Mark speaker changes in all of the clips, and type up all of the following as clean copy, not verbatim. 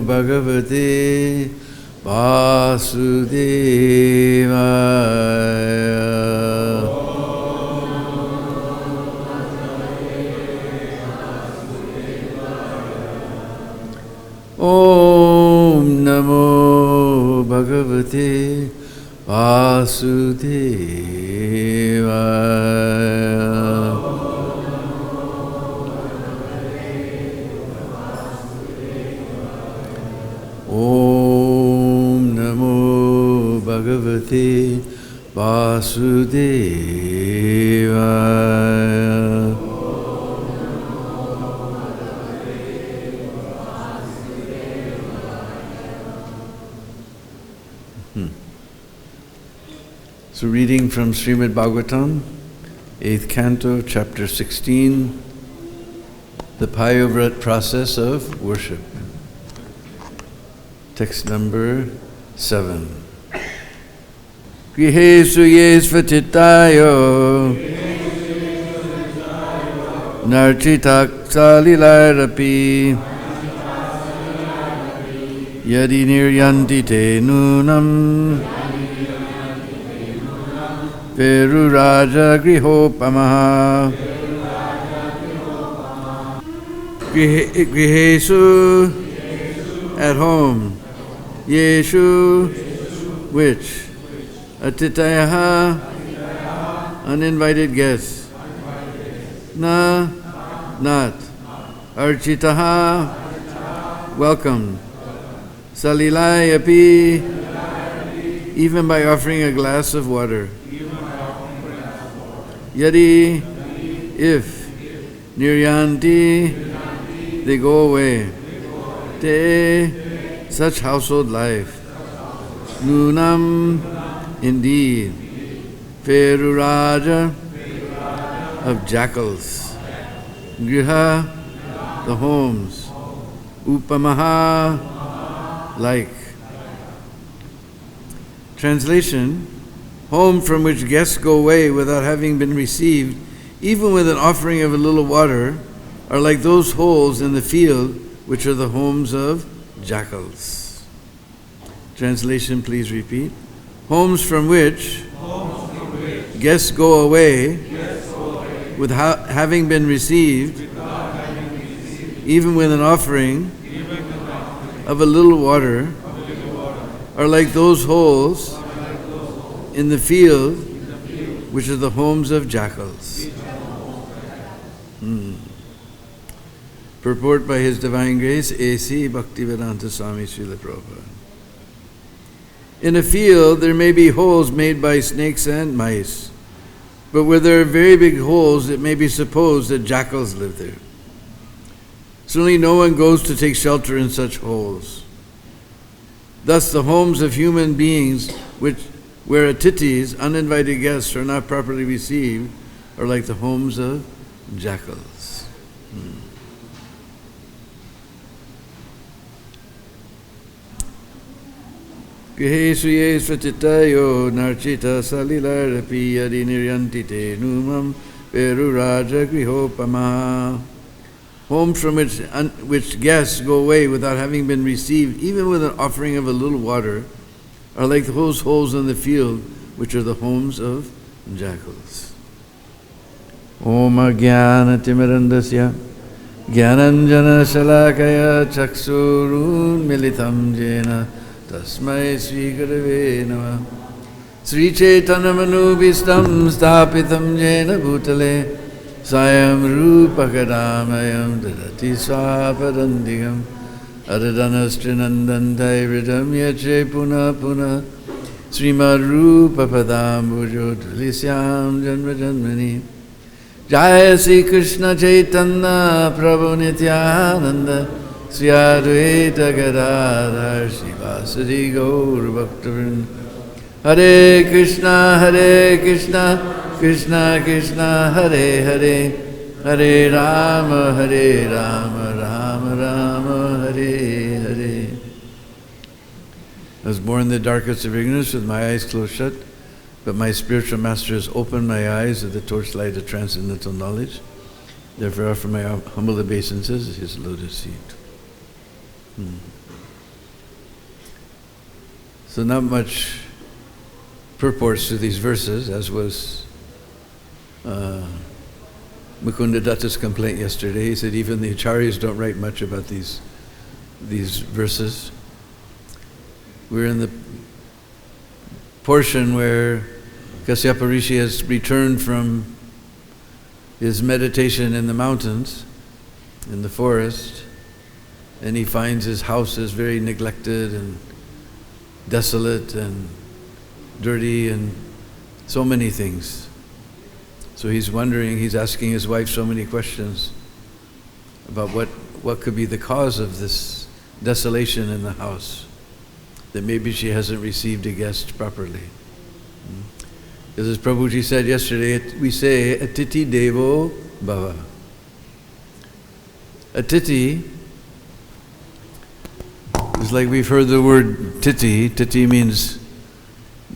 Speaker 1: Bhagavate Vasudevaya. Om Namo Bhagavate Vasudevaya. Om Namo Bhagavate Vasudevaya. So reading from Srimad Bhagavatam, 8th Canto, Chapter 16, the Payovrat process of worship. Text number 7. Grihesu yesvatitayo narchitak salilairapi yadi niryanti te nunam Veruraja grihopamaha Grihesu at home Yeshu which Atitayaha uninvited guests Na not Architaha welcome Salilayapi even by offering a glass of water Yadi, if, niryanti, they go away. Te, such household life. Nunam, indeed. Peruraja, of jackals. Griha, the homes. Upamaha, like. Translation: home from which guests go away without having been received, even with an offering of a little water, are like those holes in the field which are the homes of jackals. Translation, please repeat. Homes from which guests go away without having been received, even with an offering of a little water, are like those holes in the field, which are the homes of jackals. Purport by His Divine Grace, A.C. Bhakti-Vedanta Swami Srila Prabhupada. In a field, there may be holes made by snakes and mice, but where there are very big holes, it may be supposed that jackals live there. Certainly no one goes to take shelter in such holes. Thus, the homes of human beings, where atitis, uninvited guests, are not properly received, are like the homes of jackals. Grihesu yesvatitayo narchita salilarapi yadi niryanti te numam peruraja grihopama. Homes from which guests go away without having been received, even with an offering of a little water, are like those holes in the field, which are the homes of jackals. Om Jnana Timirandasya Jnananjana Shalakaya Chaksurun Militam Jena Tasmai Sri Gurave Namah. Sri Chaitanya Manubhistam Sthapitam Jena Bhutale Sayam Rupa Kadamayam Dadati Swapadandigam Adadanastrинandantai Ridam Yache Puna Puna Srimad Rupa Padambujo Tulisyam Janma Janmani Jaya Sri Krishna Chaitanya Prabhu Nityananda Sri Advaita Gadadhar Srivasadi Gaur Bhaktivinoda Hare Krishna Krishna Krishna Hare Hare Hare Rama Rama Rama Hare Hare. I was born in the darkest of ignorance with my eyes closed shut, but my spiritual master has opened my eyes with the torchlight of transcendental knowledge. Therefore I offer my humble obeisances at his lotus feet. So not much purports to these verses, as was Mukunda Datta's complaint yesterday. He said even the acharyas don't write much about these verses. We're in the portion where Kasyapa Rishi has returned from his meditation in the mountains, in the forest, and he finds his house is very neglected and desolate and dirty and so many things. So he's wondering, he's asking his wife so many questions about what could be the cause of this desolation in the house, that maybe she hasn't received a guest properly. Because as Prabhuji said yesterday, we say, Atiti Devo Bhava. Atiti is like we've heard the word titi. Titi means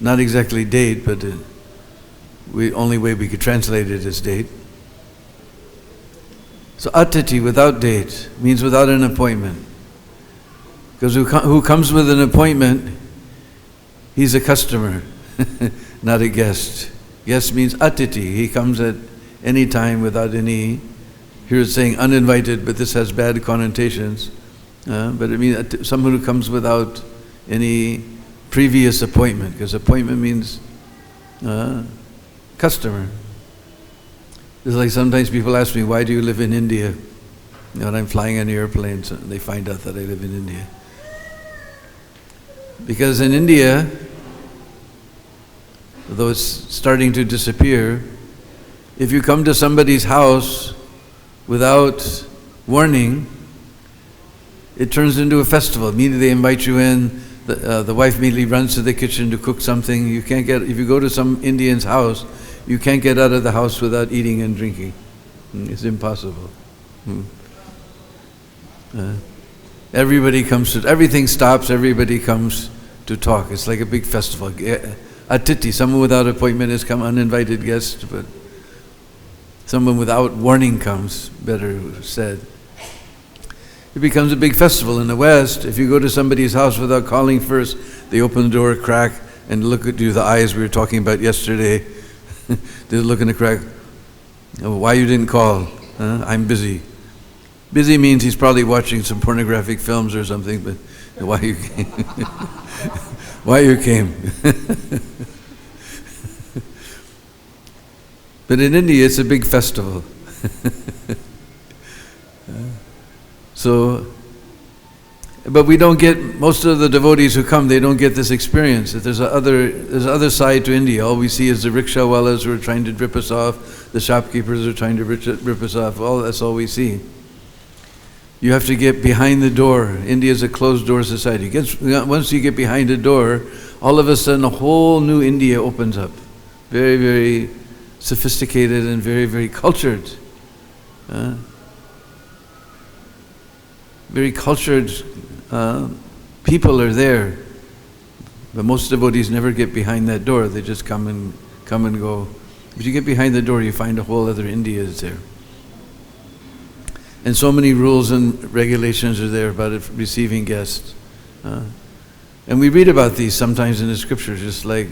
Speaker 1: not exactly date, but the only way we could translate it is date. So atiti, without date, means without an appointment. Because who comes with an appointment, he's a customer, not a guest. Guest means atiti. He comes at any time without any, here it's saying uninvited, but this has bad connotations. But it means someone who comes without any previous appointment, because appointment means customer. It's like sometimes people ask me, why do you live in India? And I'm flying on airplanes and they find out that I live in India. Because in India, though it's starting to disappear, if you come to somebody's house without warning, it turns into a festival. Immediately they invite you in, the wife immediately runs to the kitchen to cook something. You can't get, if you go to some Indian's house, you can't get out of the house without eating and drinking. It's impossible. Everybody comes to, everything stops, everybody comes to talk. It's like a big festival. Atiti, someone without appointment has come, uninvited guest, but someone without warning comes, better said. It becomes a big festival. In the West, if you go to somebody's house without calling first, they open the door a crack and look at you, the eyes we were talking about yesterday. They look in the crack, oh, why you didn't call? I'm busy. Busy means he's probably watching some pornographic films or something, but why you came? Why you came? But in India, it's a big festival. So, but we don't get, most of the devotees who come, they don't get this experience. That there's other side to India. All we see is the rickshaw-wallas who are trying to rip us off, the shopkeepers are trying to rip us off. That's all we see. You have to get behind the door. India is a closed-door society. Once you get behind the door, all of a sudden a whole new India opens up. Very, very sophisticated and very, very cultured. Very cultured people are there. But most devotees never get behind that door. They just come and go. But you get behind the door, you find a whole other India is there. And so many rules and regulations are there about receiving guests. And we read about these sometimes in the scriptures, just like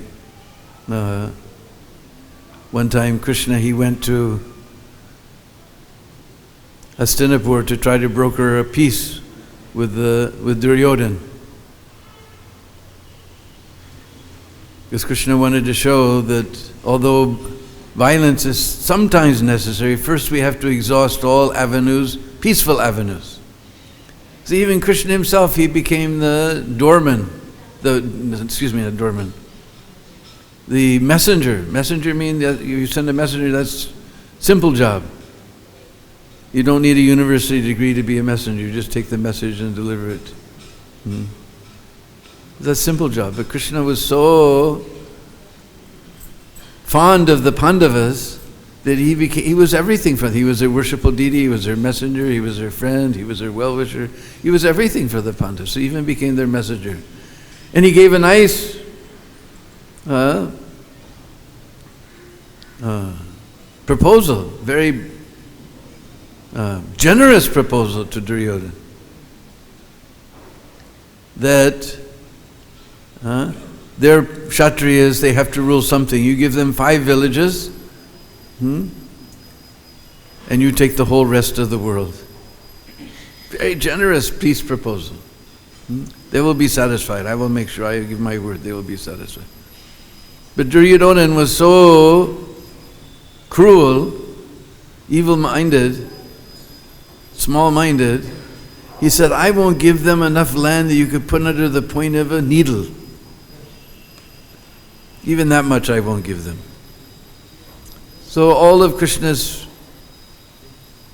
Speaker 1: one time Krishna, he went to Hastinapur to try to broker a peace with Duryodhana. Because Krishna wanted to show that although violence is sometimes necessary, first we have to exhaust all avenues, peaceful avenues. So even Krishna himself, he became the doorman, the messenger. Messenger means that you send a messenger, that's simple job. You don't need a university degree to be a messenger. You just take the message and deliver it. That's a simple job. But Krishna was so fond of the Pandavas that he was everything for them. He was their worshipful deity, he was their messenger, he was their friend, he was their well-wisher. He was everything for the Pandavas. So he even became their messenger. And he gave a nice proposal, very generous proposal to Duryodhana. that they're Kshatriyas, they have to rule something. You give them 5 villages, and you take the whole rest of the world. Very generous peace proposal. They will be satisfied. I will make sure, I give my word, they will be satisfied. But Duryodhana was so cruel, evil-minded, small-minded. He said, I won't give them enough land that you could put under the point of a needle. Even that much I won't give them. So all of Krishna's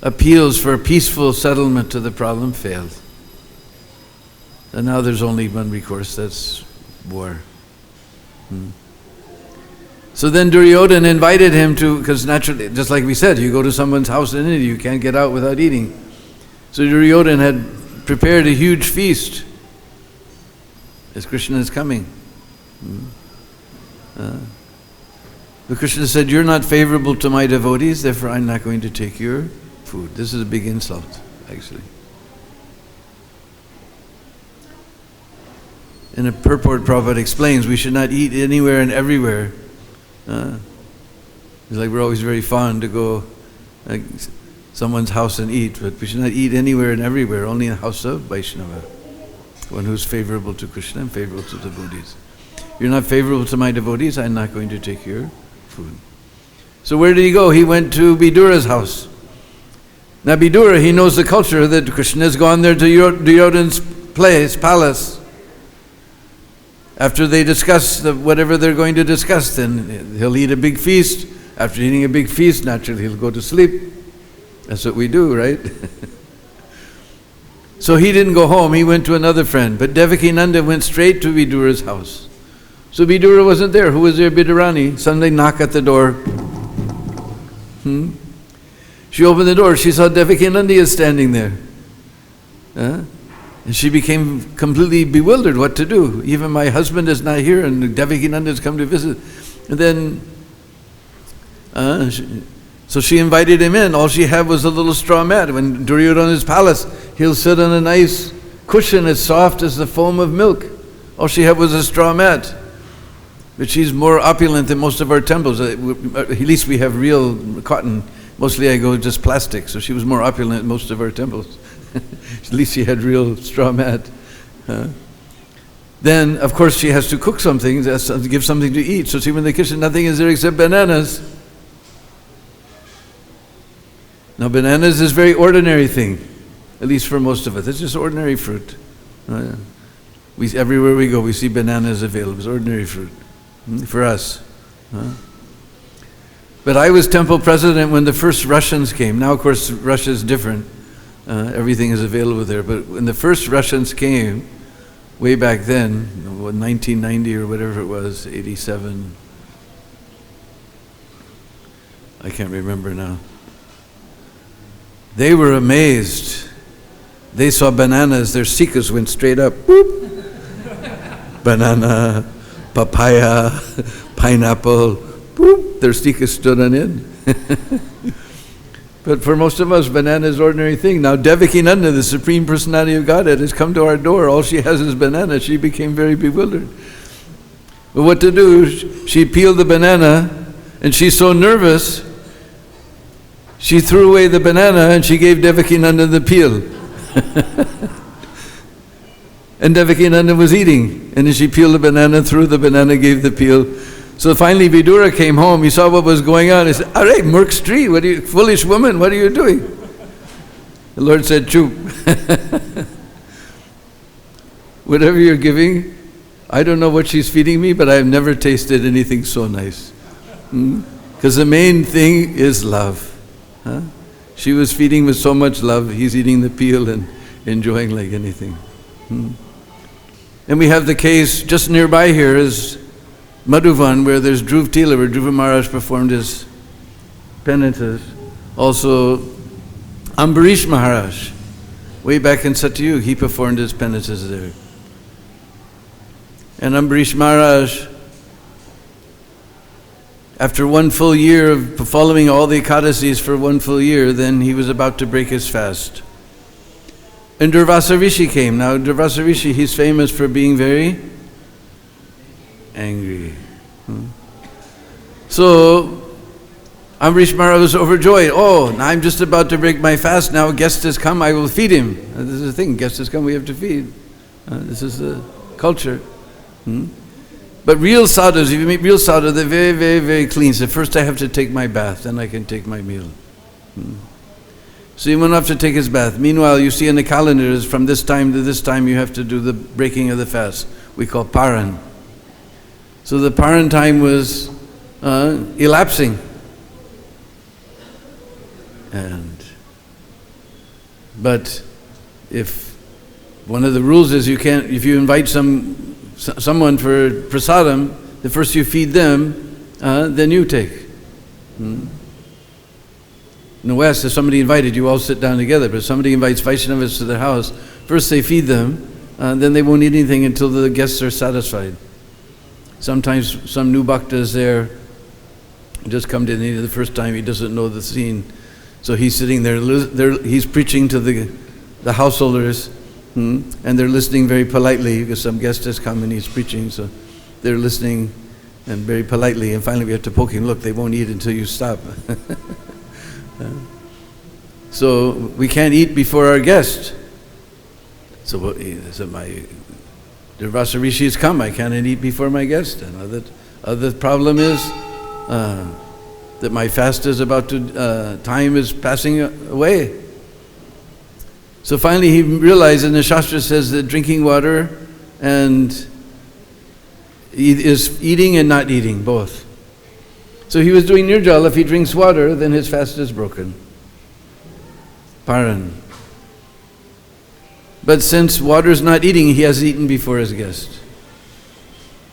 Speaker 1: appeals for a peaceful settlement to the problem failed. And now there's only one recourse, that's war. So then Duryodhana invited him to, because naturally, just like we said, you go to someone's house in India, you can't get out without eating. So Duryodhana had prepared a huge feast as Krishna is coming. But Krishna said, you're not favorable to my devotees, therefore I'm not going to take your food. This is a big insult, actually. In a purport, Prabhupada explains, we should not eat anywhere and everywhere. It's like we're always very fond to go like someone's house and eat, but we should not eat anywhere and everywhere, only in the house of Vaishnava, one who's favorable to Krishna and favorable to devotees. You're not favorable to my devotees, I'm not going to take your food. So where did he go? He went to Vidura's house. Now Vidura, he knows the culture that Krishna has gone there to Duryodhana's palace. After they discuss whatever they're going to discuss, then he'll eat a big feast. After eating a big feast, naturally he'll go to sleep. That's what we do, right? So he didn't go home, he went to another friend. But Devakinanda went straight to Vidura's house. So Vidura wasn't there. Who was there? Bidurani. Suddenly knock at the door. She opened the door, she saw Devakinanda is standing there. And she became completely bewildered what to do. Even my husband is not here and Devakinanda has come to visit. And then, so she invited him in. All she had was a little straw mat. When Duryodhana's palace, he'll sit on a nice cushion as soft as the foam of milk. All she had was a straw mat. But she's more opulent than most of our temples. At least we have real cotton. Mostly I go just plastic. So she was more opulent than most of our temples. At least she had real straw mat. Then, of course, she has to cook something, give something to eat. So she went in the kitchen, nothing is there except bananas. Now, bananas is a very ordinary thing, at least for most of us. It's just ordinary fruit. Everywhere we go, we see bananas available. It's ordinary fruit for us. But I was temple president when the first Russians came. Now, of course, Russia is different. Everything is available there. But when the first Russians came, way back then, 1990 or whatever it was, 87, I can't remember now. They were amazed. They saw bananas, their sikas went straight up. Boop. Banana, papaya, pineapple, boop, their sikas stood on it. But for most of us, banana is an ordinary thing. Now Devakinanda, the Supreme Personality of Godhead, has come to our door. All she has is banana. She became very bewildered. But what to do? She peeled the banana, and she's so nervous, she threw away the banana and she gave Devakinanda the peel. And Devakinanda was eating. And then she peeled the banana, threw the banana, gave the peel. So finally Vidura came home, he saw what was going on, he said, "Arey, Murk Stree, what are you, foolish woman, what are you doing?" The Lord said, "Choop. Whatever you're giving, I don't know what she's feeding me, but I've never tasted anything so nice." Because the main thing is love. She was feeding with so much love, he's eating the peel and enjoying like anything. And we have the case just nearby here is Madhuvan, where there's Dhruv Tila, where Dhruva Maharaj performed his penances. Also, Ambarish Maharaj, way back in Satyug, he performed his penances there. And Ambarish Maharaj, after one full year of following all the Ekadasis for one full year, then he was about to break his fast. And Durvasa Rishi came. Now Durvasa Rishi, he's famous for being very angry. So Amrish Maharaj was overjoyed. Oh, now I'm just about to break my fast. Now a guest has come, I will feed him. This is the thing, guest has come, we have to feed. This is the culture. But real sadhus, if you meet real sadhus, they're very, very, very clean. So first I have to take my bath, then I can take my meal. So you won't have to take his bath. Meanwhile, you see in the calendars, from this time to this time, you have to do the breaking of the fast. We call Paran. So the Paran time was elapsing. But if one of the rules is you can't, if you invite someone for prasadam, the first you feed them, then you take. In the West, if somebody invited, you all sit down together. But if somebody invites Vaishnavas to their house, first they feed them, then they won't eat anything until the guests are satisfied. Sometimes some new bhakta is there, just come to the first time, he doesn't know the scene. So he's sitting there, he's preaching to the householders, and they're listening very politely because some guest has come and he's preaching, so they're listening and very politely, and finally we have to poke him, look, they won't eat until you stop. So we can't eat before our guest. So my Durvasa Rishi has come, I cannot eat before my guest. And other problem is that my fast is about to, time is passing away. So finally he realized, and the Shastra says that drinking water and is eating and not eating, both. So he was doing nirjala. If he drinks water, then his fast is broken. Paran. But since water is not eating, he has eaten before his guest.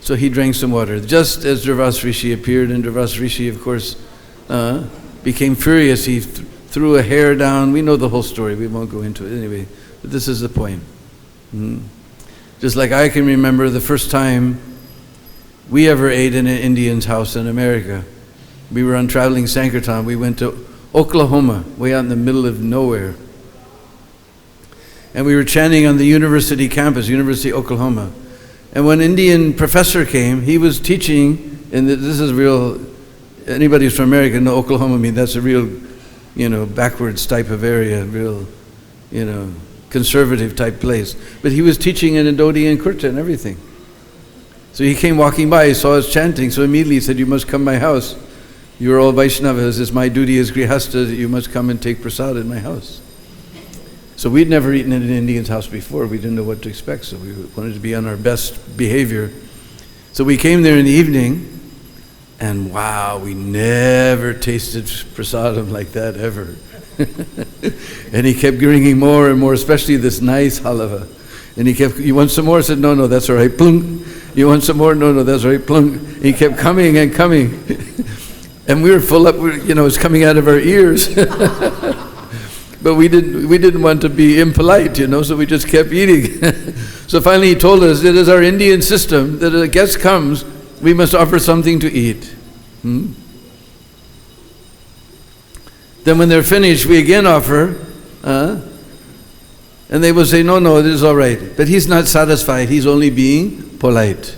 Speaker 1: So he drank some water. Just as Durvasa Rishi appeared, and Durvasa Rishi, of course, became furious. He threw a hair down. We know the whole story. We won't go into it anyway. But this is the point. Just like I can remember the first time we ever ate in an Indian's house in America. We were on traveling Sankirtan. We went to Oklahoma, way out in the middle of nowhere. And we were chanting on the university campus, University of Oklahoma. And when an Indian professor came, he was teaching, and this is real, anybody who's from America know Oklahoma, I mean, that's a real, backwards type of area, real, conservative type place. But he was teaching in Adodi and Kurta and everything. So he came walking by, he saw us chanting, so immediately he said, you must come to my house. You're all Vaishnavas, it's my duty as Grihasta that you must come and take prasad in my house. So we'd never eaten in an Indian's house before, we didn't know what to expect, so we wanted to be on our best behavior. So we came there in the evening, and wow, we never tasted prasadam like that ever. And he kept bringing more and more, especially this nice halava. And he kept, you want some more? I said, no, that's all right, plunk. You want some more? No, that's all right, plunk. He kept coming and coming. And we were full up, it was coming out of our ears. But we didn't want to be impolite, so we just kept eating. So finally he told us, it is our Indian system that a guest comes, we must offer something to eat. Then when they're finished, we again offer, and they will say, no, it is all right. But he's not satisfied, he's only being polite.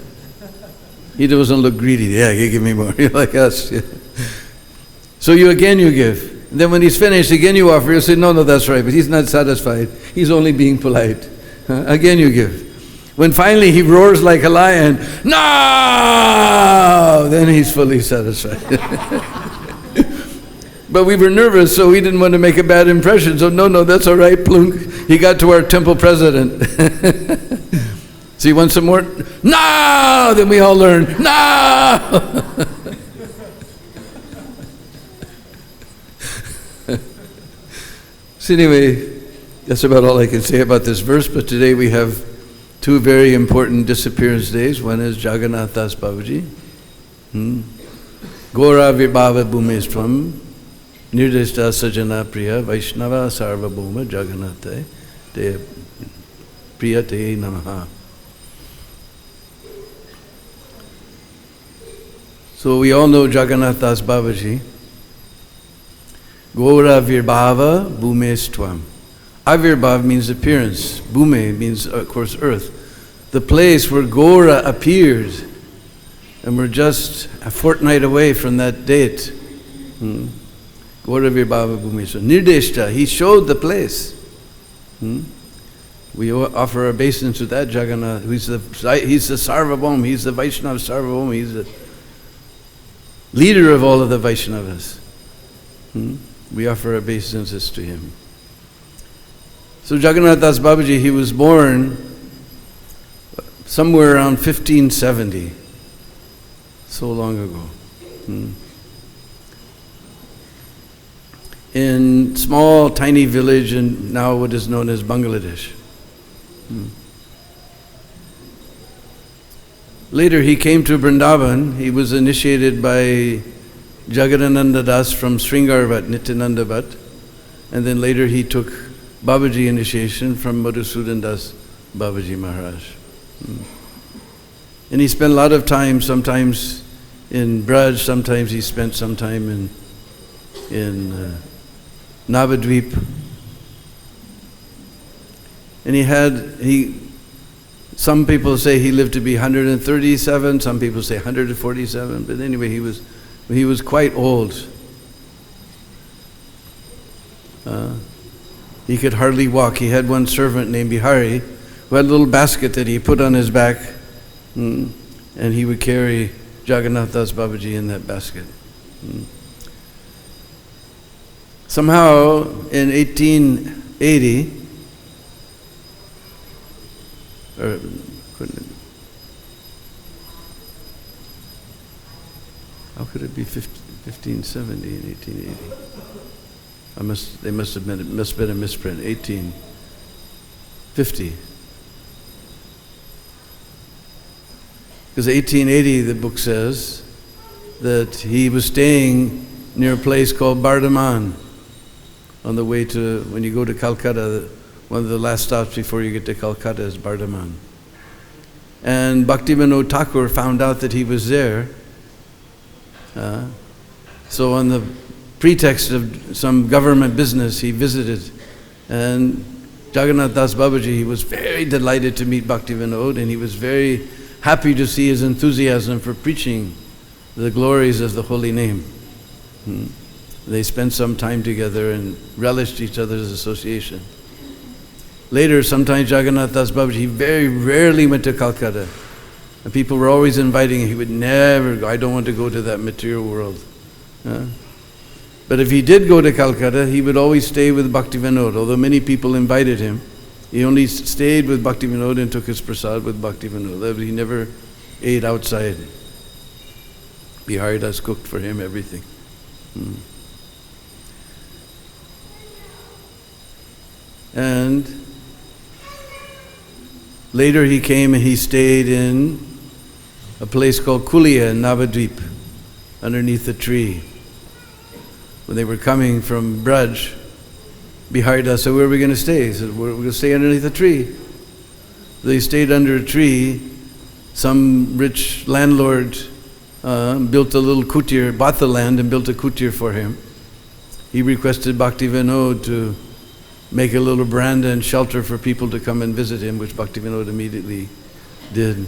Speaker 1: He doesn't look greedy. Yeah, you give me more. You're like us. Yeah. So you give. And then when he's finished, again you offer. You say, no, that's right. But he's not satisfied. He's only being polite. Again you give. When finally he roars like a lion, no! Then he's fully satisfied. But we were nervous, so we didn't want to make a bad impression. So no, that's all right, plunk. He got to our temple president. So you want some more? No! Then we all learn, no! So anyway, that's about all I can say about this verse, but today we have two very important disappearance days. One is Jagannath Das Babaji. Gora Vibhava Bhumestvam Nirdeshta Sajana Priya Vaishnava Sarvabhuma Jagannatha Te Priya Te Namaha. So we all know Jagannath Das Babaji. Gora Virbhava Bhumestvam. Avirbhav means appearance. Bhume means, of course, earth. The place where Gora appeared. And we're just a fortnight away from that date. Gora Virbhava Bhumi. So Nirdeshta, he showed the place. We offer our obeisance to that Jagannath. He's the Sarvabhaum, he's the Vaishnava Sarvabhaum, he's the leader of all of the Vaishnavas. We offer our obeisances to him. So Jagannath Das Babaji, he was born somewhere around 1570. So long ago. In small, tiny village in now what is known as Bangladesh. Later he came to Vrindavan. He was initiated by Jagadananda Das from Sringarvat, Nityananda Bhatt. And then later he took Babaji initiation from Madhusudan Das Babaji Maharaj. And he spent a lot of time, sometimes in Braj, sometimes he spent some time in Navadvip. And some people say he lived to be 137, some people say 147, but anyway, he was quite old. He could hardly walk. He had one servant named Bihari who had a little basket that he put on his back, and he would carry Jagannath Das Babaji in that basket. Somehow in 1880, how could it be 1570 and 1880? It must have been a misprint. 1850. Because 1880, the book says, that he was staying near a place called Bardhaman on the way to, when you go to Calcutta, one of the last stops before you get to Calcutta is Bardhaman. And Bhaktivinoda Thakur found out that he was there. So on the pretext of some government business, he visited. And Jagannath Das Babaji, he was very delighted to meet Bhaktivinoda, and he was very happy to see his enthusiasm for preaching the glories of the holy name. They spent some time together and relished each other's association. Later, sometimes Jagannath Das Babaji, he very rarely went to Calcutta. And people were always inviting him. He would never go. I don't want to go to that material world. But if he did go to Calcutta, he would always stay with Bhaktivinoda. Although many people invited him, he only stayed with Bhaktivinoda and took his prasad with Bhaktivinoda. He never ate outside. Bihari Das cooked for him everything. And later he came and he stayed in a place called Kulia in Navadvip, underneath a tree. When they were coming from Braj, Bihari Das said, "Where are we going to stay?" He said, "We're going to stay underneath a tree." They stayed under a tree. Some rich landlord built a little kutir, bought the land and built a kutir for him. He requested Bhaktivinoda to make a little veranda and shelter for people to come and visit him, which Bhaktivinoda immediately did.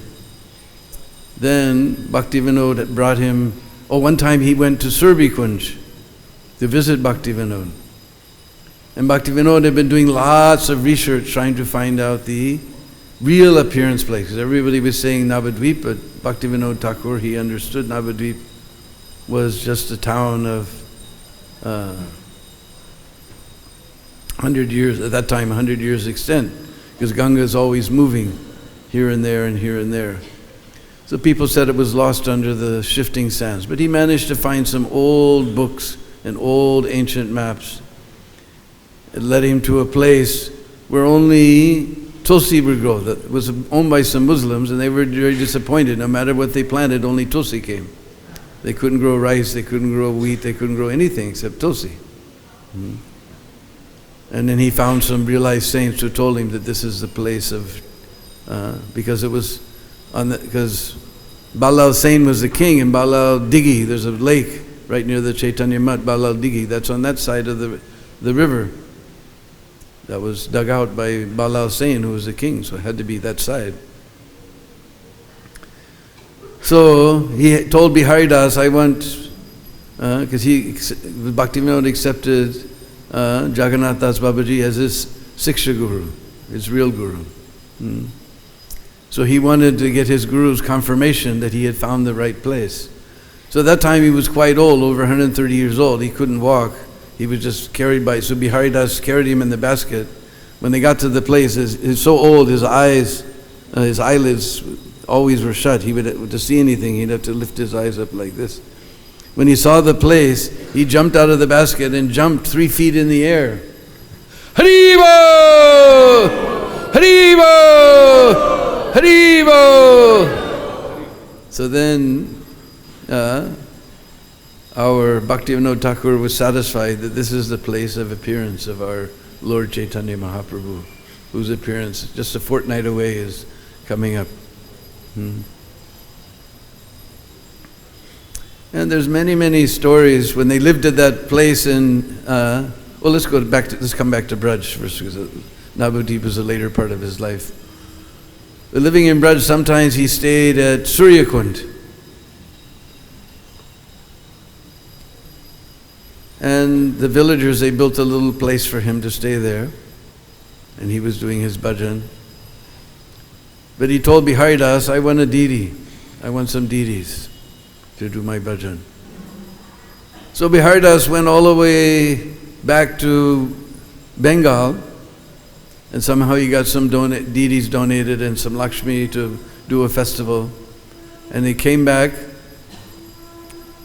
Speaker 1: Then Bhaktivinoda brought him, one time he went to Surbikunj to visit Bhaktivinoda. And Bhaktivinoda had been doing lots of research trying to find out the real appearance place. Because everybody was saying Navadvip, but Bhaktivinoda Thakur, he understood Navadvip was just a town of 100 years, at that time 100 years extent, because Ganga is always moving here and there and here and there. So people said it was lost under the shifting sands. But he managed to find some old books and old ancient maps. It led him to a place where only tulsi would grow. That was owned by some Muslims, and they were very disappointed. No matter what they planted, only tulsi came. They couldn't grow rice, they couldn't grow wheat, they couldn't grow anything except tulsi. And then he found some realized saints who told him that this is the place of, because it was because Balal Sain was the king, and Balal Digi, there's a lake right near the Chaitanya Mat, Balal Digi, that's on that side of the river. that was dug out by Balal Sen, who was the king, so it had to be that side. So he told Biharidas, I want, because Bhaktivinoda accepted Jagannath Das Babaji as his Siksha Guru, his real Guru. So he wanted to get his Guru's confirmation that he had found the right place. So at that time he was quite old, over 130 years old. He couldn't walk. He was just carried by, so Biharidas carried him in the basket. When they got to the place, he's so old, his eyelids always were shut. He would, to see anything, he'd have to lift his eyes up like this. When he saw the place, he jumped out of the basket and jumped 3 feet in the air. Haribo! Haribo! Haribo! So then, our Bhaktivinoda Thakur was satisfied that this is the place of appearance of our Lord Chaitanya Mahaprabhu, whose appearance just a fortnight away is coming up. And there's many, many stories when they lived at that place in. Let's come back to Braj first, because Navadvip was a later part of his life. But living in Braj, sometimes he stayed at Suryakund. And the villagers, they built a little place for him to stay there. And he was doing his bhajan. But he told Biharidas, I want a deity. I want some deities to do my bhajan. So Biharidas went all the way back to Bengal, and somehow he got some deities donated and some Lakshmi to do a festival. And they came back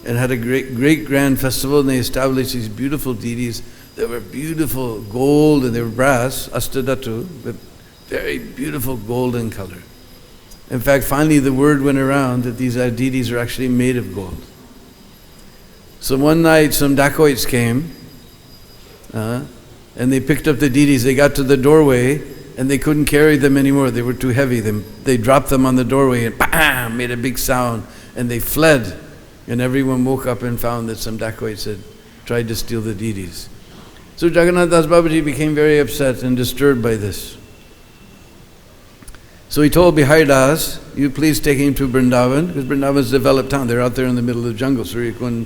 Speaker 1: and had a great grand festival, and they established these beautiful deities. They were beautiful gold, and they were brass, astadhatu, but very beautiful golden color. In fact, finally the word went around that these deities are actually made of gold. So one night some dacoits came, and they picked up the deities. They got to the doorway, and they couldn't carry them anymore. They were too heavy. They dropped them on the doorway, and bam, made a big sound, and they fled. And everyone woke up and found that some dacoits had tried to steal the deities. So Jagannath Das Babaji became very upset and disturbed by this. So he told Biharidas, you please take him to Vrindavan, because Vrindavan is a developed town. They're out there in the middle of the jungle. So even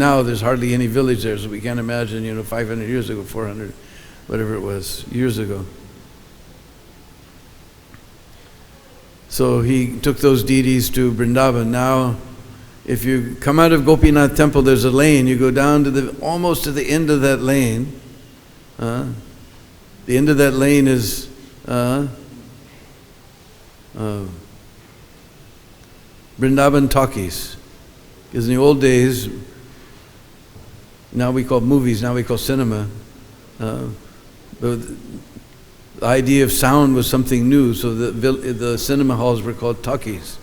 Speaker 1: now there's hardly any village there, so we can't imagine, 500 years ago, 400, whatever it was, years ago. So he took those deities to Vrindavan. Now, if you come out of Gopinath temple, there's a lane. You go down to almost to the end of that lane. The end of that lane is Vrindavan talkies. Because in the old days, now we call movies, now we call cinema. The idea of sound was something new, so the cinema halls were called talkies.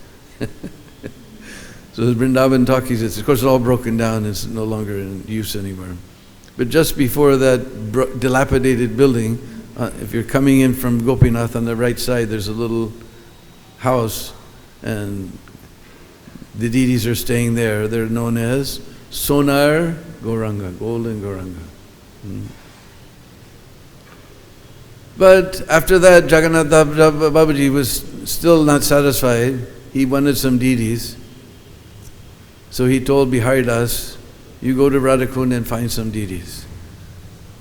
Speaker 1: So the Vrindavan talkies, of course, it's all broken down. It's no longer in use anymore. But just before that dilapidated building, if you're coming in from Gopinath on the right side, there's a little house, and the deities are staying there. They're known as Sonar Gauranga, Golden Gauranga. But after that, Jagannath Babaji was still not satisfied. He wanted some deities. So he told Biharidas, you go to Radhakund and find some deities.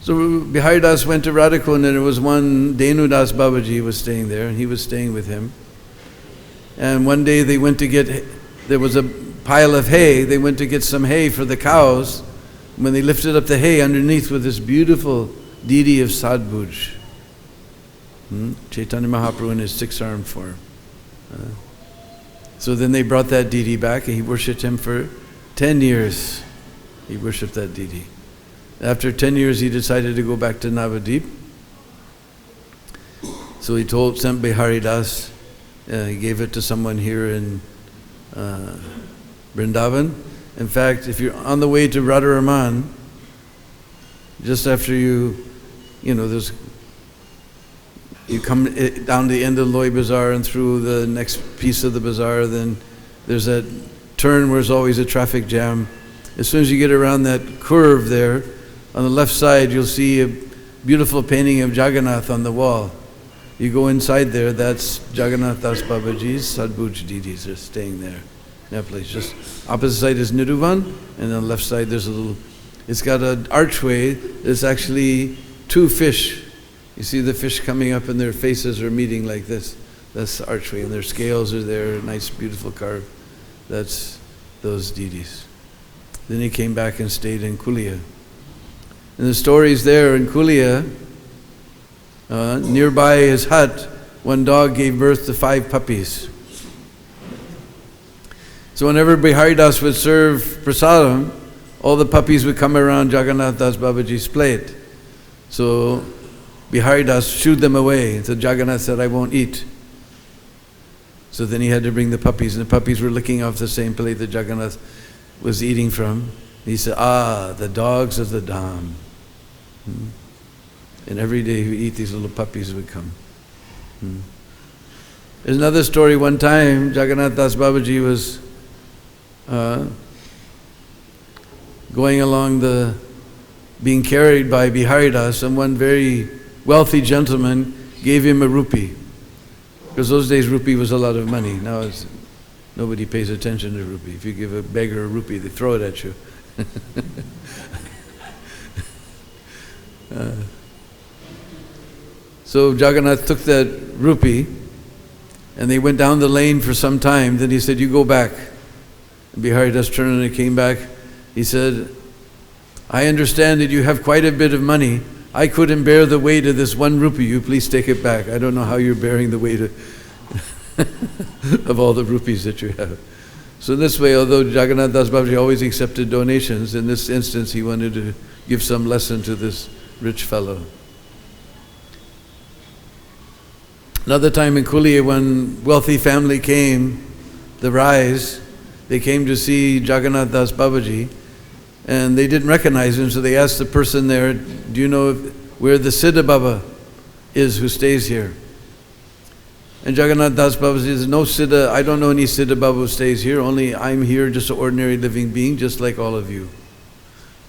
Speaker 1: So Biharidas went to Radhakund, and there was one Denudas Babaji was staying there, and he was staying with him. And one day they went to there was a pile of hay. They went to get some hay for the cows. When they lifted up the hay, underneath was this beautiful deity of Sadbhuj. Chaitanya Mahaprabhu in his 6-armed form. So then they brought that deity back, and he worshipped him for 10 years. He worshipped that deity. After 10 years, he decided to go back to Navadvip. So he sent Biharidas. He gave it to someone here in Vrindavan. In fact, if you're on the way to Radharaman, just after you come down the end of Loi Bazaar and through the next piece of the bazaar, then there's that turn where there's always a traffic jam. As soon as you get around that curve there, on the left side you'll see beautiful painting of Jagannath on the wall. You go inside there, that's Jagannath Das Babaji's Sadbhuj Didis are staying there in that place. Just opposite side is Nidhuvan, and on the left side there's a little, it's got an archway that's actually two fish. You see the fish coming up and their faces are meeting like this. That's the archway, and their scales are there, nice beautiful carve. That's those Didis. Then he came back and stayed in Kulia. And the story's there in Kulia. Nearby his hut, one dog gave birth to 5 puppies. So whenever Biharidas would serve prasadam, all the puppies would come around Jagannath Das Babaji's plate. So Biharidas shooed them away. So Jagannath said, I won't eat. So then he had to bring the puppies, and the puppies were licking off the same plate that Jagannath was eating from. He said, the dogs of the Dham. And every day he would eat, these little puppies would come. There's another story. One time, Jagannath Das Babaji was going along being carried by Biharidas, and one very wealthy gentleman gave him a rupee. Because those days rupee was a lot of money. Now nobody pays attention to rupee. If you give a beggar a rupee, they throw it at you. So Jagannath took that rupee and they went down the lane for some time. Then he said, you go back. And Biharidas turned and came back. He said, I understand that you have quite a bit of money. I couldn't bear the weight of this 1 rupee. You please take it back. I don't know how you're bearing the weight of all the rupees that you have. So in this way, although Jagannath Das Babaji always accepted donations, in this instance he wanted to give some lesson to this rich fellow. Another time in Kulia, when wealthy family came, the Rais, they came to see Jagannath Das Babaji, and they didn't recognize him, so they asked the person there, do you know where the Siddha Baba is who stays here? And Jagannath Das Babaji says, no Siddha, I don't know any Siddha Baba who stays here, only I'm here, just an ordinary living being, just like all of you.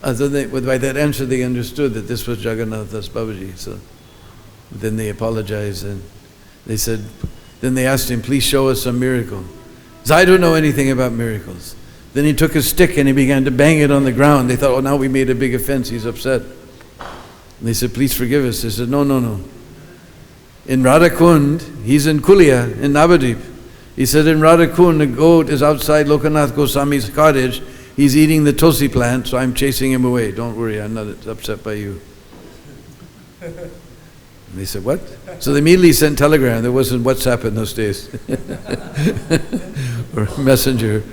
Speaker 1: So by that answer they understood that this was Jagannath Das Babaji. So then they apologized and they said, then they asked him, please show us a miracle. He said, I don't know anything about miracles. Then he took his stick and he began to bang it on the ground. They thought, oh, now we made a big offense, he's upset. And they said, please forgive us. He said, no. In Radhakund, he's in Kulia, in Navadvip. He said, in Radhakund, the goat is outside Lokanath Goswami's cottage. He's eating the tulsi plant, so I'm chasing him away. Don't worry, I'm not upset by you. And they said, what? So they immediately sent telegram. There wasn't WhatsApp in those days. Or messenger.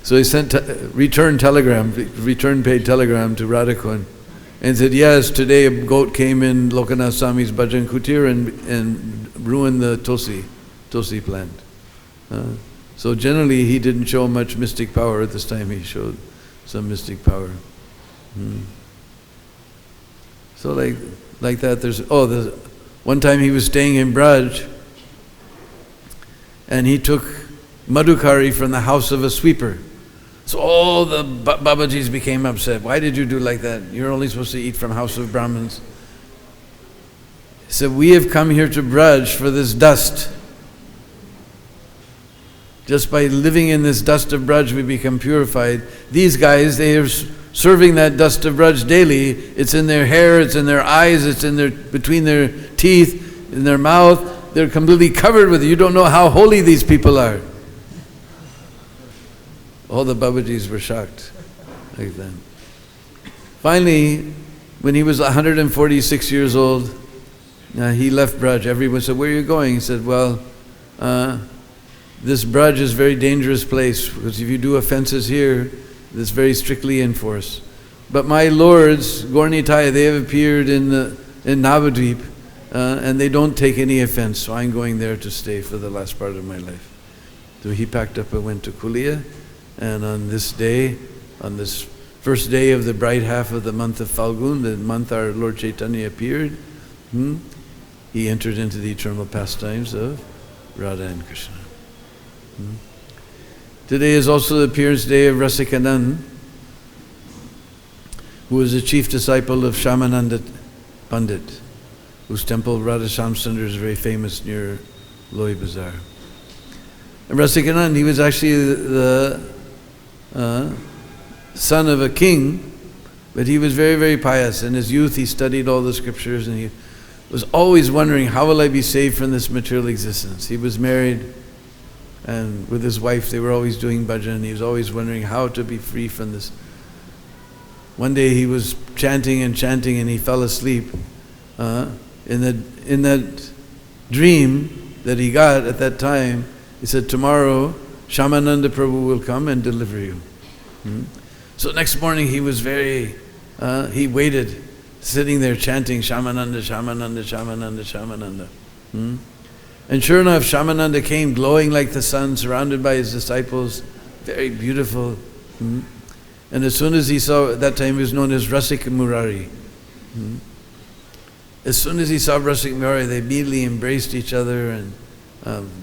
Speaker 1: So he sent return paid telegram to Radhakund. And said, yes, today a goat came in Lokanath Swami's Bhajan Kutir and ruined the tulsi plant. So generally he didn't show much mystic power. At this time he showed some mystic power. So like that, there's one time he was staying in Braj and he took madhukari from the house of a sweeper. So all the Babajis became upset. Why did you do like that? You're only supposed to eat from house of Brahmins. He said, we have come here to Braj for this dust. Just by living in this dust of Braj, we become purified. These guys, they are serving that dust of Braj daily. It's in their hair, it's in their eyes, it's in between their teeth, in their mouth. They're completely covered with it. You don't know how holy these people are. All the Babajis were shocked like that. Finally, when he was 146 years old, he left Braj. Everyone said, where are you going? He said, well, this Braj is a very dangerous place because if you do offenses here, it's very strictly enforced. But my lords, Gaur-Nitai, they have appeared in Navadvip and they don't take any offense, so I'm going there to stay for the last part of my life. So he packed up and went to Kulia. And on this day, on this first day of the bright half of the month of Falgun, the month our Lord Chaitanya appeared, he entered into the eternal pastimes of Radha and Krishna. Today is also the appearance day of Rasikanand, who was a chief disciple of Shyamananda Pandit, whose temple Radha Shamsundar is very famous near Loi Bazaar. And Rasikanand, he was actually the son of a king, but he was very, very pious. In his youth, he studied all the scriptures, and he was always wondering, how will I be saved from this material existence? He was married, and with his wife, they were always doing bhajan. He was always wondering how to be free from this. One day he was chanting, and he fell asleep. In that dream that he got at that time, he said, tomorrow Shamananda Prabhu will come and deliver you. So next morning he was he waited, sitting there chanting Shamananda, Shamananda, Shamananda, Shamananda. And sure enough, Shamananda came glowing like the sun, surrounded by his disciples, very beautiful. And as soon as he saw, at that time he was known as Rasika Murari. As soon as he saw Rasika Murari, they immediately embraced each other and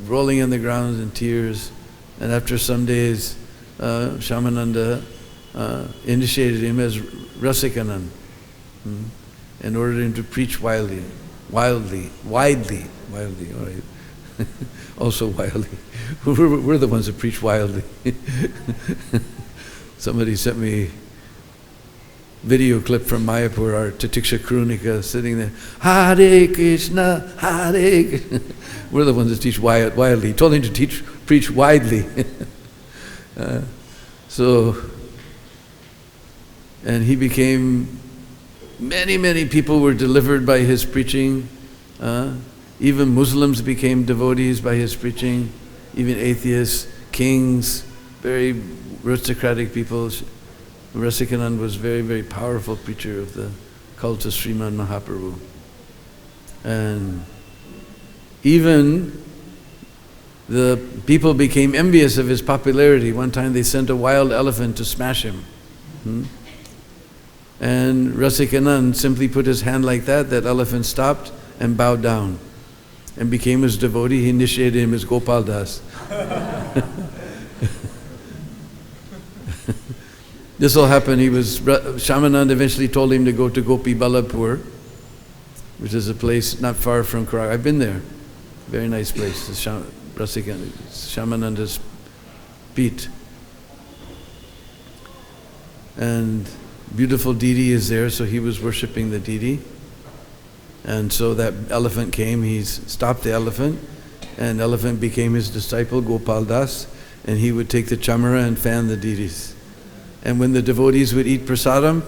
Speaker 1: rolling on the ground in tears. And after some days, Shamananda initiated him as Rasikanand and ordered him to preach widely, all right. Also wildly. We're the ones that preach wildly. Somebody sent me video clip from Mayapur, our Tatiksha Krunika, sitting there, Hare Krishna, Hare Krishna. We're the ones that teach wildly. He told him to preach widely. And he became, many people were delivered by his preaching. Even Muslims became devotees by his preaching, even atheists, kings, very aristocratic people. Rasikanand was a very, very powerful preacher of the cult of Sriman Mahaprabhu. And even the people became envious of his popularity. One time they sent a wild elephant to smash him. And Rasikanand simply put his hand like that elephant stopped and bowed down and became his devotee. He initiated him as Gopal Das. This all happened. Shamananda eventually told him to go to Gopi Ballabpur, which is a place not far from Karag. I've been there. Very nice place. Shamananda's Peet. And beautiful deity is there, so he was worshipping the deity. And so that elephant came, he stopped the elephant, and the elephant became his disciple, Gopal Das, and he would take the chamara and fan the deities. And when the devotees would eat prasadam,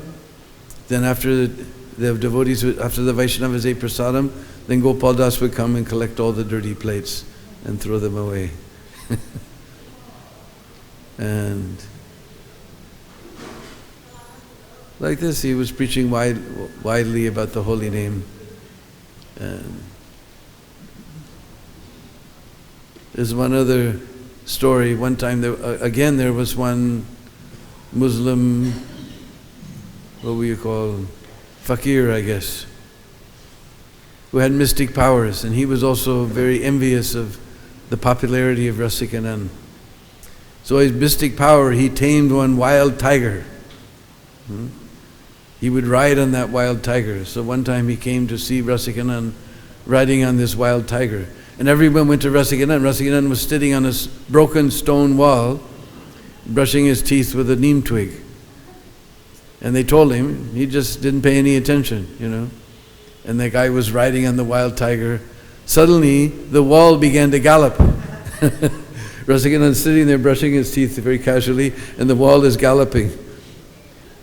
Speaker 1: then after the Vaishnavas ate prasadam, then Gopal Das would come and collect all the dirty plates and throw them away. And like this, he was preaching widely about the holy name. And there's one other story. One time, there was one Muslim, what will you call, fakir, I guess, who had mystic powers, and he was also very envious of the popularity of Rasikanand. So his mystic power, he tamed one wild tiger. He would ride on that wild tiger. So one time he came to see Rasikanand riding on this wild tiger. And everyone went to Rasikanand. Rasikanand was sitting on a broken stone wall, brushing his teeth with a neem twig. And they told him, he just didn't pay any attention, And the guy was riding on the wild tiger. Suddenly, the wall began to gallop. Rasikanand sitting there brushing his teeth very casually, and the wall is galloping.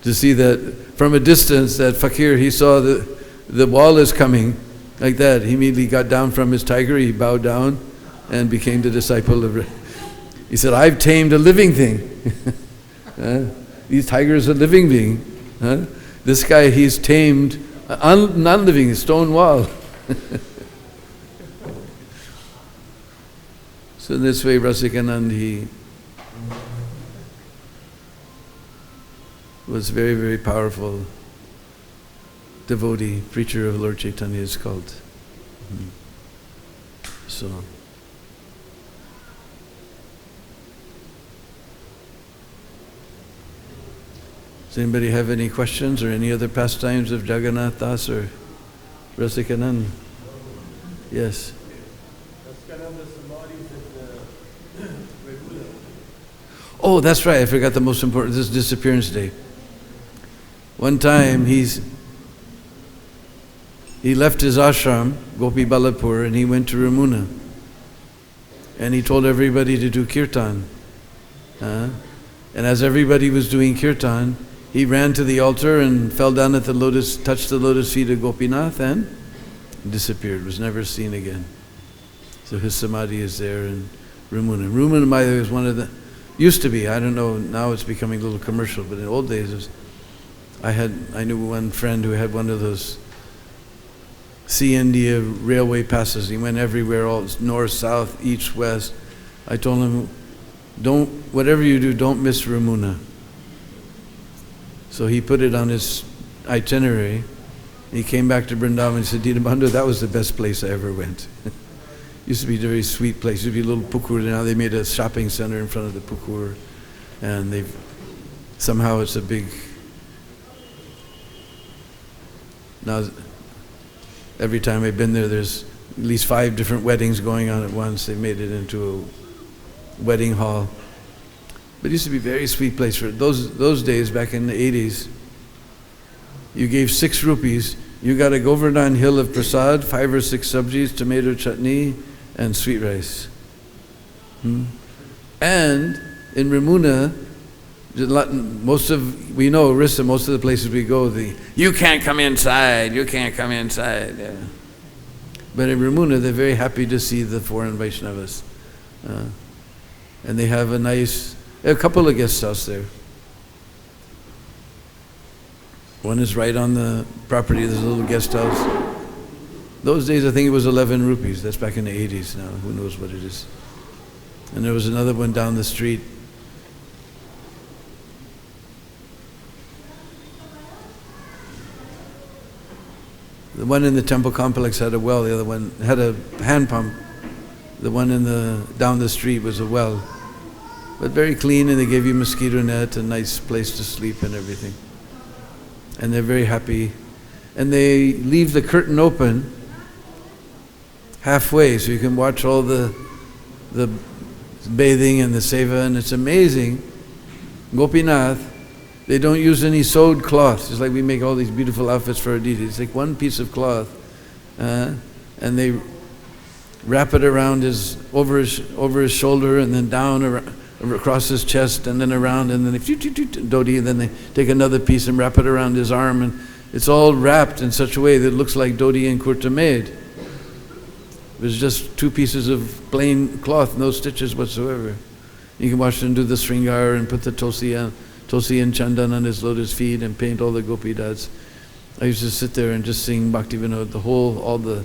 Speaker 1: To see that from a distance, that fakir, he saw the wall is coming, like that. He immediately got down from his tiger, he bowed down, and became the disciple of. He said, I've tamed a living thing. These tigers are a living being. This guy, he's tamed a non-living stone wall. So in this way, Rasikanand, he was very, very powerful devotee, preacher of Lord Chaitanya's cult. So, does anybody have any questions or any other pastimes of Jagannath Das or Rasikanand. Yes. Oh, that's right. I forgot the most important. This is disappearance day. One time he left his ashram, Gopi Balapur, and he went to Ramuna. And he told everybody to do kirtan. And as everybody was doing kirtan, he ran to the altar and fell down at the lotus, touched the lotus feet of Gopinath and disappeared, was never seen again. So his samadhi is there in Ramuna. Ramuna, by the way, was one of the, used to be, I don't know, now it's becoming a little commercial, but in old days, it was, I knew one friend who had one of those Sea India railway passes. He went everywhere, all north, south, east, west. I told him, whatever you do, don't miss Ramuna. So he put it on his itinerary. He came back to Vrindavan and said, Deena Bandhu, that was the best place I ever went. Used to be a very sweet place. Used to be a little pukur. Now they made a shopping center in front of the pukur. And somehow it's a big, now every time I've been there, there's at least 5 different weddings going on at once. They made it into a wedding hall. But it used to be a very sweet place. For those days, back in the 80s, you gave 6 rupees, you got a Govardhan hill of prasad, 5 or 6 sabjis, tomato chutney, and sweet rice. And in Ramuna, we know Orissa, most of the places we go, you can't come inside, you can't come inside. Yeah. But in Ramuna, they're very happy to see the foreign Vaishnavas. And they have a couple of guest houses there. One is right on the property, there's a little guest house. Those days I think it was 11 rupees, that's back in the 80s now, who knows what it is. And there was another one down the street. The one in the temple complex had a well, the other one had a hand pump. The one down the street was a well. But very clean, and they gave you mosquito net, a nice place to sleep and everything. And they're very happy. And they leave the curtain open halfway so you can watch all the bathing and the seva, and it's amazing. Gopinath, they don't use any sewed cloth. Just like we make all these beautiful outfits for our deities. It's like one piece of cloth, and they wrap it around over his shoulder, and then down across his chest, and then around, and then Dodi, and then they take another piece and wrap it around his arm, and it's all wrapped in such a way that it looks like Dodi and Kurta made. It was just 2 pieces of plain cloth, no stitches whatsoever. You can watch them do the Sringar and put the Tulsi and Chandan on his lotus feet and paint all the gopi dads. I used to sit there and just sing Bhakti Vinod, all the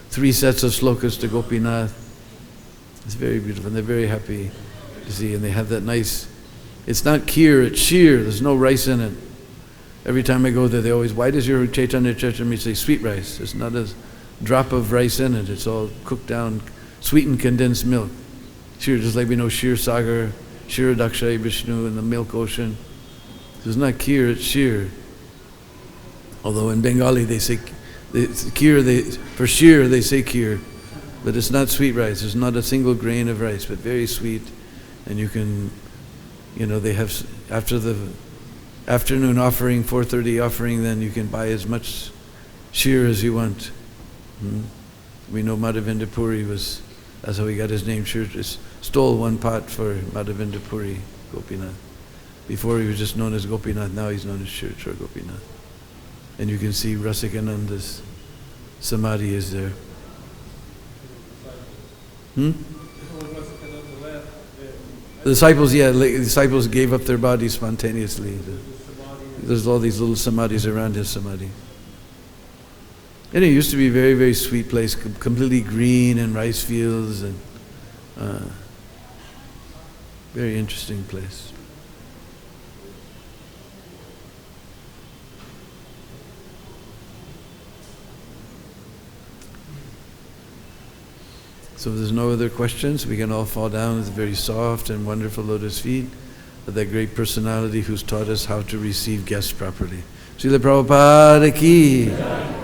Speaker 1: 3 sets of slokas to Gopinath. It's very beautiful, and they're very happy to see, and they have that nice, it's not kheer, it's sheer, there's no rice in it. Every time I go there, they always, why does your Chaitanya Charitamrita say sweet rice? There's not a drop of rice in it, it's all cooked down, sweetened condensed milk. Sheer, just like we know Sheer Sagar, Sheer Dakshay Vishnu in the milk ocean. So it's not kheer, it's sheer. Although in Bengali they say kheer, for sheer they say kheer, but it's not sweet rice. There's not a single grain of rice, but very sweet. And you can, they have, after the afternoon offering, 4:30 offering, then you can buy as much sheer as you want. We know Madhavinda Puri that's how he got his name. Sheer just stole 1 pot for Madhavinda Puri, Gopinath. Before he was just known as Gopinath, now he's known as Shri Gopinath. And you can see Rasikananda's samadhi is there. The disciples gave up their bodies spontaneously. There's all these little samadhis around his samadhi. And it used to be a very, very sweet place, completely green and rice fields, and very interesting place. So if there's no other questions, we can all fall down with very soft and wonderful lotus feet of that great personality who's taught us how to receive guests properly. Srila Prabhupada ki.